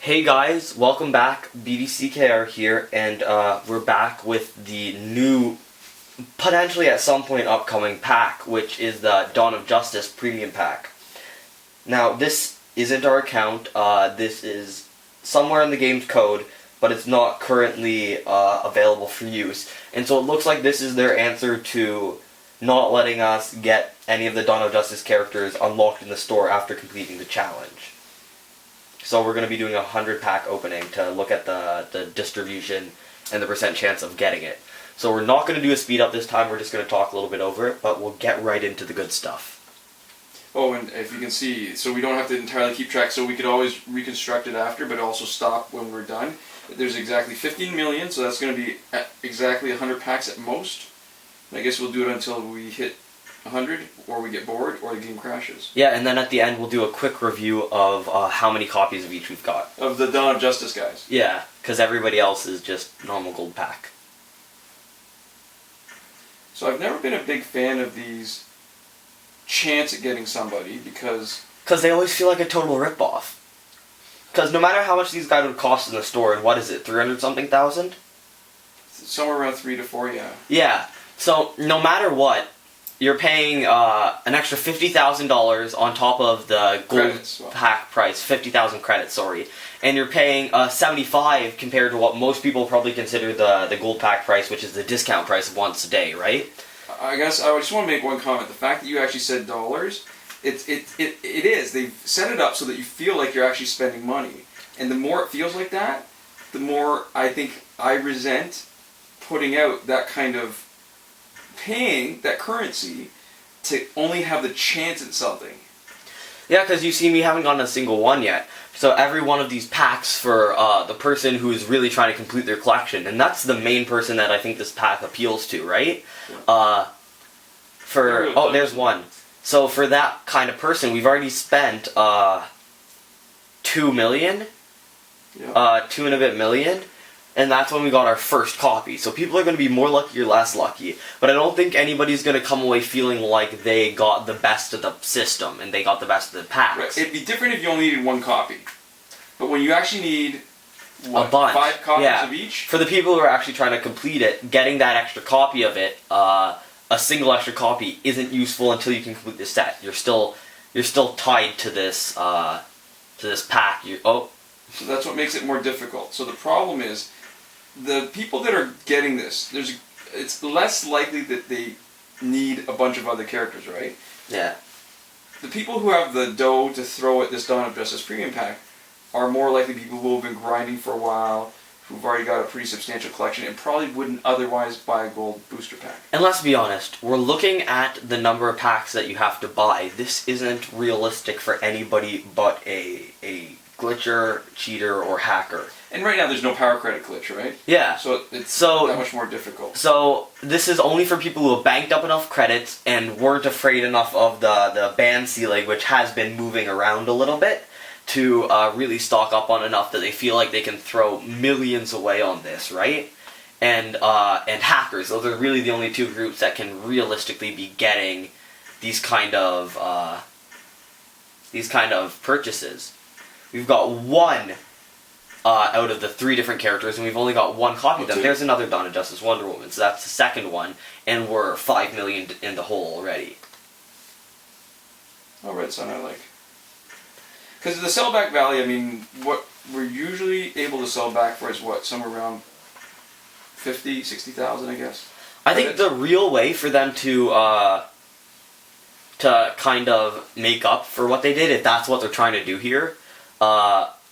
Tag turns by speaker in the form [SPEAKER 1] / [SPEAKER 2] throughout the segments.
[SPEAKER 1] Hey guys, welcome back. BDCKR here, and we're back with the new, potentially at some point upcoming pack, which is the Dawn of Justice Premium Pack. Now, this isn't our account. This is somewhere in the game's code, but it's not currently available for use. And so it looks like this is their answer to not letting us get any of the Dawn of Justice characters unlocked in the store after completing the challenge. So we're going to be doing a 100-pack opening to look at the distribution and the percent chance of getting it. So we're not going to do a speed up this time, we're just going to talk a little bit over it, but we'll get right into the good stuff.
[SPEAKER 2] Oh, and if you can see, so we don't have to entirely keep track, so we could always reconstruct it after, but also stop when we're done. There's exactly 15 million, so that's going to be at exactly 100 packs at most. And I guess we'll do it until we hit 100, or we get bored, or the game crashes.
[SPEAKER 1] Yeah, and then at the end we'll do a quick review of how many copies of each we've got.
[SPEAKER 2] Of the Dawn of Justice guys.
[SPEAKER 1] Yeah, because everybody else is just normal gold pack.
[SPEAKER 2] So I've never been a big fan of these chance at getting somebody, because
[SPEAKER 1] they always feel like a total ripoff. Because no matter how much these guys would cost in the store, and what is it, 300-something thousand?
[SPEAKER 2] Somewhere around 3 to 4, yeah.
[SPEAKER 1] Yeah, so no matter what, you're paying an extra $50,000 on top of the gold pack price, 50,000 credits, sorry. And you're paying 75 compared to what most people probably consider the gold pack price, which is the discount price of once a day, right?
[SPEAKER 2] I guess I just want to make one comment. The fact that you actually said dollars, it is. They've set it up so that you feel like you're actually spending money. And the more it feels like that, the more I think I resent putting out that kind of paying that currency to only have the chance at something.
[SPEAKER 1] Yeah, because you see, we haven't gotten a single one yet. So every one of these packs for the person who is really trying to complete their collection, and that's the main person that I think this pack appeals to, right? There's one. So for that kind of person, we've already spent $2 million,
[SPEAKER 2] Yeah.
[SPEAKER 1] 2 and a bit million. And that's when we got our first copy. So people are going to be more lucky or less lucky. But I don't think anybody's going to come away feeling like they got the best of the system and they got the best of the packs.
[SPEAKER 2] Right. It'd be different if you only needed one copy. But when you actually need,
[SPEAKER 1] a bunch.
[SPEAKER 2] 5 copies of each?
[SPEAKER 1] For the people who are actually trying to complete it, getting that extra copy of it, a single extra copy isn't useful until you can complete the set. You're still tied to this pack.
[SPEAKER 2] So that's what makes it more difficult. So the problem is, the people that are getting this, it's less likely that they need a bunch of other characters, right?
[SPEAKER 1] Yeah.
[SPEAKER 2] The people who have the dough to throw at this Dawn of Justice Premium Pack are more likely people who have been grinding for a while, who've already got a pretty substantial collection, and probably wouldn't otherwise buy a gold booster pack.
[SPEAKER 1] And let's be honest, we're looking at the number of packs that you have to buy. This isn't realistic for anybody but a glitcher, cheater, or hacker.
[SPEAKER 2] And right now there's no power credit glitch, right?
[SPEAKER 1] Yeah.
[SPEAKER 2] So it's that much more difficult.
[SPEAKER 1] So this is only for people who have banked up enough credits and weren't afraid enough of the ban ceiling, which has been moving around a little bit, to really stock up on enough that they feel like they can throw millions away on this, right? And hackers. Those are really the only two groups that can realistically be getting these kind of purchases. We've got one out of the 3 different characters, and we've only got one copy of them. There's another Dawn of Justice Wonder Woman, so that's the second one, and we're 5 million in the hole already.
[SPEAKER 2] Oh, Red Sun I like. Because the sellback value, I mean, what we're usually able to sell back for is what, somewhere around 50, 60,000, I guess.
[SPEAKER 1] I think the real way for them to kind of make up for what they did, if that's what they're trying to do here,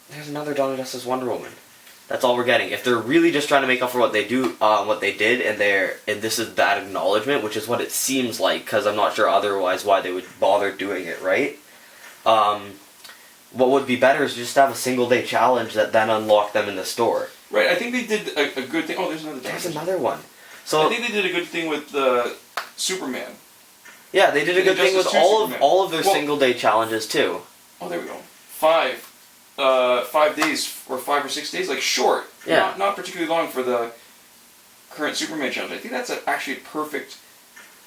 [SPEAKER 1] there's another Dawn of Justice Wonder Woman. That's all we're getting. If they're really just trying to make up for what they did, and this is that acknowledgement, which is what it seems like, because I'm not sure otherwise why they would bother doing it, right? What would be better is just to have a single day challenge that then unlock them in the store.
[SPEAKER 2] Right, I think they did a good thing. Oh, there's another.
[SPEAKER 1] There's another one. So
[SPEAKER 2] I think they did a good thing with Superman.
[SPEAKER 1] Yeah, they did a good thing with all of their single day challenges too.
[SPEAKER 2] Oh, there we go. 5 days or 5 or 6 days, like short.
[SPEAKER 1] Yeah.
[SPEAKER 2] Not particularly long for the current Superman challenge. I think that's actually a perfect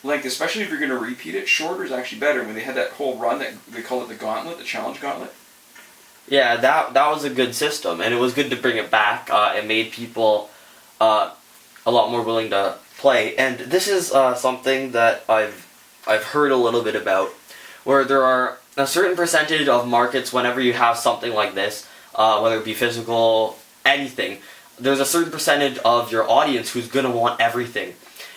[SPEAKER 2] length, especially if you're going to repeat it. Shorter is actually better. When they had that whole run, that they call it the gauntlet, the challenge gauntlet.
[SPEAKER 1] Yeah, that was a good system, and it was good to bring it back. It made people a lot more willing to play, and this is something that I've heard a little bit about, where there are a certain percentage of markets whenever you have something like this, whether it be physical, anything, there's a certain percentage of your audience who's going to want everything.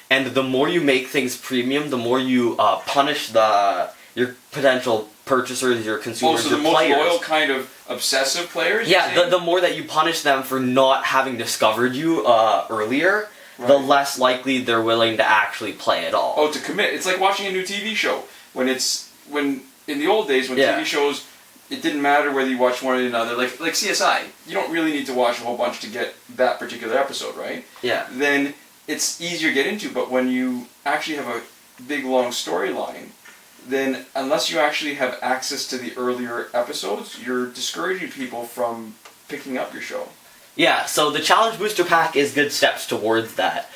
[SPEAKER 1] And the more you make things premium, the more you punish your potential purchasers, your consumers,
[SPEAKER 2] so
[SPEAKER 1] your
[SPEAKER 2] the most
[SPEAKER 1] players.
[SPEAKER 2] loyal kind of obsessive players?
[SPEAKER 1] Yeah, the more that you punish them for not having discovered you earlier, the
[SPEAKER 2] Right.
[SPEAKER 1] less likely they're willing to actually play at all.
[SPEAKER 2] Oh, to commit. It's like watching a new TV show. When in the old days, when
[SPEAKER 1] Yeah.
[SPEAKER 2] TV shows, it didn't matter whether you watched one or another. Like CSI, you don't really need to watch a whole bunch to get that particular episode, right?
[SPEAKER 1] Yeah.
[SPEAKER 2] Then it's easier to get into. But when you actually have a big, long storyline, then unless you actually have access to the earlier episodes, you're discouraging people from picking up your show.
[SPEAKER 1] Yeah, so the Challenge Booster Pack is good steps towards that.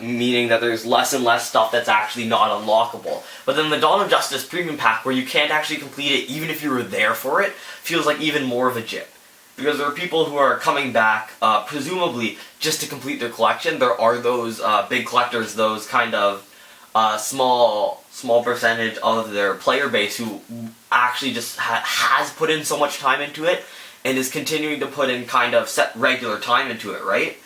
[SPEAKER 1] Meaning that there's less and less stuff that's actually not unlockable. But then the Dawn of Justice Premium Pack, where you can't actually complete it even if you were there for it, feels like even more of a jip. Because there are people who are coming back, presumably, just to complete their collection. There are those big collectors, those kind of small percentage of their player base who actually just has put in so much time into it, and is continuing to put in kind of set regular time into it, right?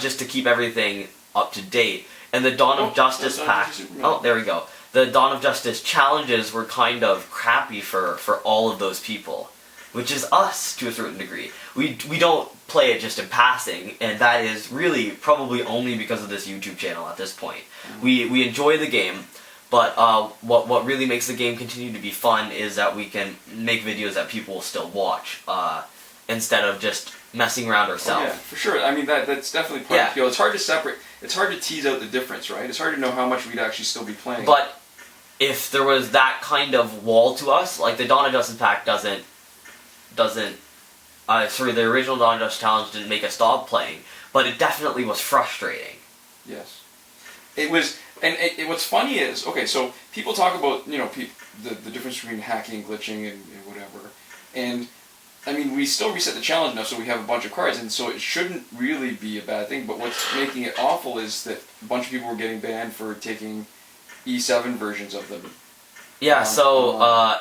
[SPEAKER 1] Just to keep everything up to date. And the Dawn of Justice pack. Oh, there we go. The Dawn of Justice challenges were kind of crappy for all of those people, which is us to a certain degree. We don't play it just in passing, and that is really probably only because of this YouTube channel at this point. We enjoy the game, but what really makes the game continue to be fun is that we can make videos that people will still watch, instead of just messing around ourselves.
[SPEAKER 2] Oh, yeah, for sure. I mean, that's definitely part of the appeal. It's hard to separate. It's hard to tease out the difference, right? It's hard to know how much we'd actually still be playing.
[SPEAKER 1] But if there was that kind of wall to us, like the Dawn of Justice pack doesn't. The original Dawn of Justice challenge didn't make us stop playing, but it definitely was frustrating.
[SPEAKER 2] Yes, it was. And what's funny is, okay, so people talk about the difference between hacking, glitching, and whatever, and I mean, we still reset the challenge now, so we have a bunch of cards, and so it shouldn't really be a bad thing. But what's making it awful is that a bunch of people were getting banned for taking E7 versions of them.
[SPEAKER 1] Yeah,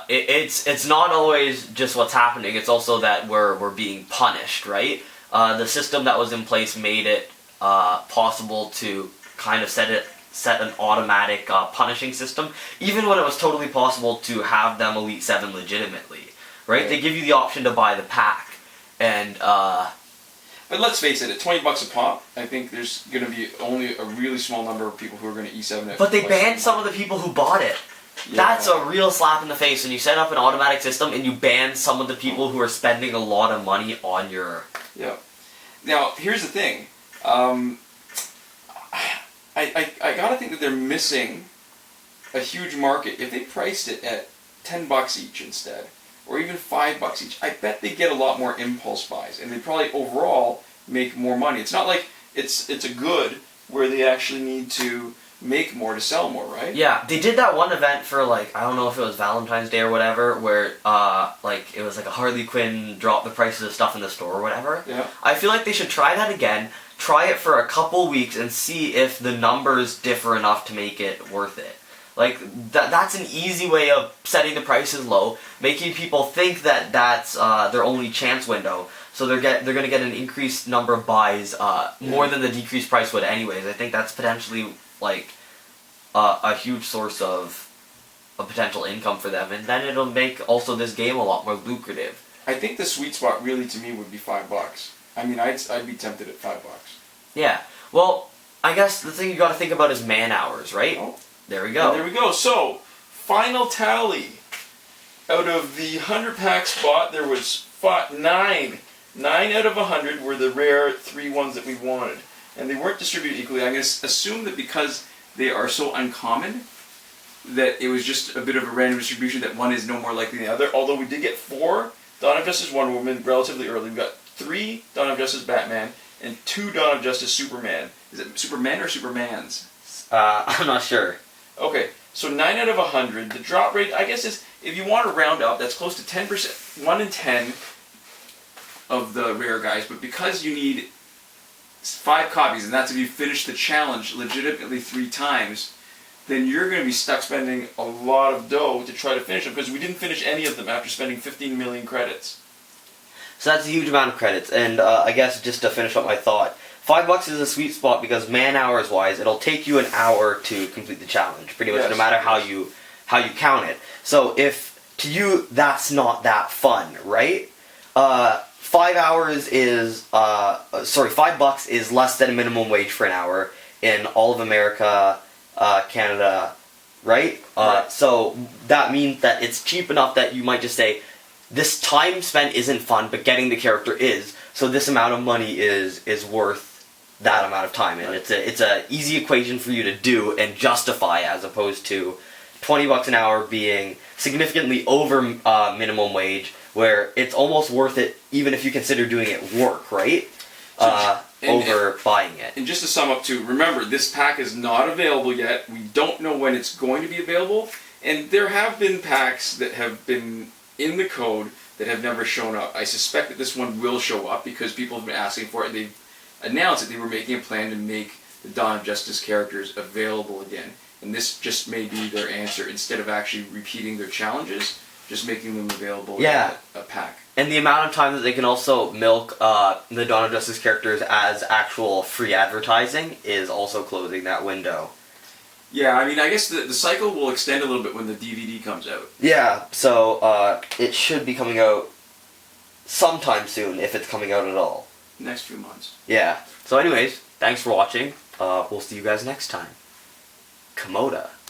[SPEAKER 1] it's not always just what's happening. It's also that we're being punished, right? The system that was in place made it possible to kind of set an automatic punishing system, even when it was totally possible to have them Elite 7 legitimately. Right? They give you the option to buy the pack, and
[SPEAKER 2] But let's face it, at $20 a pop, I think there's going to be only a really small number of people who are going to E7 it.
[SPEAKER 1] But they banned some of the people who bought it. Yeah. That's a real slap in the face when you set up an automatic system and you ban some of the people who are spending a lot of money on your...
[SPEAKER 2] Yeah. Now, here's the thing. I gotta think that they're missing a huge market. If they priced it at $10 each instead, or even $5 each, I bet they get a lot more impulse buys, and they probably overall make more money. It's not like it's a good where they actually need to make more to sell more, right?
[SPEAKER 1] Yeah, they did that one event for I don't know if it was Valentine's Day or whatever, where it was like a Harley Quinn drop the prices of stuff in the store or whatever.
[SPEAKER 2] Yeah.
[SPEAKER 1] I feel like they should try that again, try it for a couple weeks, and see if the numbers differ enough to make it worth it. That's an easy way of setting the prices low, making people think that that's their only chance window, so they're going to get an increased number of buys, more than the decreased price would anyways. I think that's potentially a huge source of potential income for them, and then it'll make also this game a lot more lucrative.
[SPEAKER 2] I think the sweet spot really to me would be $5. I mean, I'd be tempted at $5.
[SPEAKER 1] Yeah. Well, I guess the thing you got to think about is man hours, right?
[SPEAKER 2] Oh.
[SPEAKER 1] There we go.
[SPEAKER 2] And there we go. So, final tally. Out of the 100 packs bought, there was 9. 9 out of 100 were the rare 3 ones that we wanted. And they weren't distributed equally. I'm going to assume that because they are so uncommon, that it was just a bit of a random distribution, that one is no more likely than the other. Although we did get 4 Dawn of Justice Wonder Woman relatively early. We got 3 Dawn of Justice Batman and 2 Dawn of Justice Superman. Is it Superman or Supermans?
[SPEAKER 1] I'm not sure.
[SPEAKER 2] Okay, so 9 out of 100. The drop rate, I guess, is, if you want to round up, that's close to 10%. 1 in 10 of the rare guys, but because you need 5 copies, and that's if you finish the challenge legitimately 3 times, then you're going to be stuck spending a lot of dough to try to finish them, because we didn't finish any of them after spending 15 million credits.
[SPEAKER 1] So that's a huge amount of credits, and I guess just to finish up my thought, $5 is a sweet spot because man hours wise, it'll take you an hour to complete the challenge, pretty much,
[SPEAKER 2] Yes,
[SPEAKER 1] no matter
[SPEAKER 2] yes.
[SPEAKER 1] how you count it. So if to you that's not that fun, right? $5 is less than a minimum wage for an hour in all of America, Canada, right?
[SPEAKER 2] Right.
[SPEAKER 1] So that means that it's cheap enough that you might just say, this time spent isn't fun, but getting the character is. So this amount of money is worth that amount of time, and
[SPEAKER 2] Right.
[SPEAKER 1] it's a easy equation for you to do and justify, as opposed to $20 an hour being significantly over minimum wage, where it's almost worth it even if you consider doing it work, right? Over buying it.
[SPEAKER 2] And just to sum up too, remember, this pack is not available yet. We don't know when it's going to be available, and there have been packs that have been in the code that have never shown up. I suspect that this one will show up because people have been asking for it. They've announced that they were making a plan to make the Dawn of Justice characters available again. And this just may be their answer. Instead of actually repeating their challenges, just making them available in a pack.
[SPEAKER 1] And the amount of time that they can also milk the Dawn of Justice characters as actual free advertising is also closing that window.
[SPEAKER 2] Yeah, I mean, I guess the cycle will extend a little bit when the DVD comes out.
[SPEAKER 1] Yeah, so it should be coming out sometime soon, if it's coming out at all.
[SPEAKER 2] Next few months.
[SPEAKER 1] Yeah. So anyways, thanks for watching. We'll see you guys next time. Komoda.